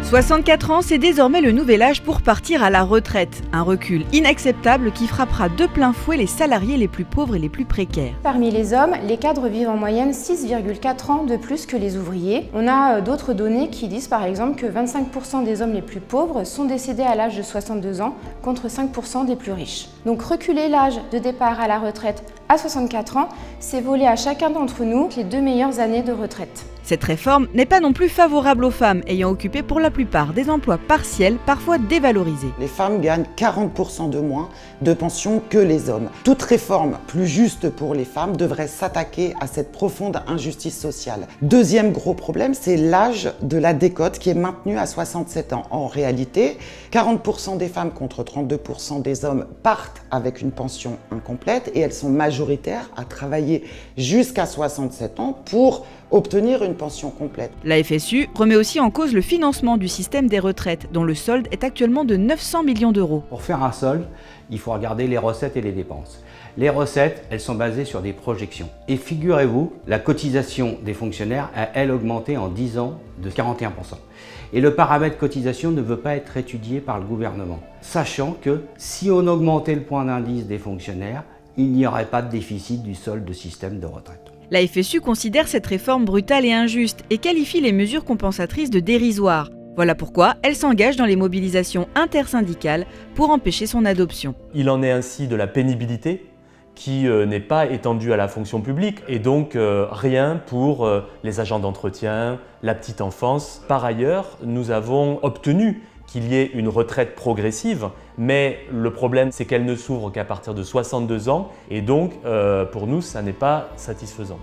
64 ans, c'est désormais le nouvel âge pour partir à la retraite. Un recul inacceptable qui frappera de plein fouet les salariés les plus pauvres et les plus précaires. Parmi les hommes, les cadres vivent en moyenne 6,4 ans de plus que les ouvriers. On a d'autres données qui disent par exemple que 25% des hommes les plus pauvres sont décédés à l'âge de 62 ans contre 5% des plus riches. Donc reculer l'âge de départ à la retraite à 64 ans, c'est voler à chacun d'entre nous les 2 meilleures années de retraite. Cette réforme n'est pas non plus favorable aux femmes ayant occupé pour la plupart des emplois partiels, parfois dévalorisés. Les femmes gagnent 40% de moins de pension que les hommes. Toute réforme plus juste pour les femmes devrait s'attaquer à cette profonde injustice sociale. Deuxième gros problème, c'est l'âge de la décote qui est maintenu à 67 ans. En réalité, 40% des femmes contre 32% des hommes partent avec une pension incomplète et elles sont majoritaires à travailler jusqu'à 67 ans pour obtenir une pension complète. La FSU remet aussi en cause le financement du système des retraites, dont le solde est actuellement de 900 millions d'euros. Pour faire un solde, il faut regarder les recettes et les dépenses. Les recettes, elles sont basées sur des projections. Et figurez-vous, la cotisation des fonctionnaires a, elle, augmenté en 10 ans de 41%. Et le paramètre cotisation ne veut pas être étudié par le gouvernement, sachant que si on augmentait le point d'indice des fonctionnaires, il n'y aurait pas de déficit du solde de système de retraite. La FSU considère cette réforme brutale et injuste et qualifie les mesures compensatrices de dérisoires. Voilà pourquoi elle s'engage dans les mobilisations intersyndicales pour empêcher son adoption. Il en est ainsi de la pénibilité qui n'est pas étendue à la fonction publique et donc rien pour les agents d'entretien, la petite enfance. Par ailleurs, nous avons obtenu qu'il y ait une retraite progressive, mais le problème c'est qu'elle ne s'ouvre qu'à partir de 62 ans et donc pour nous ça n'est pas satisfaisant.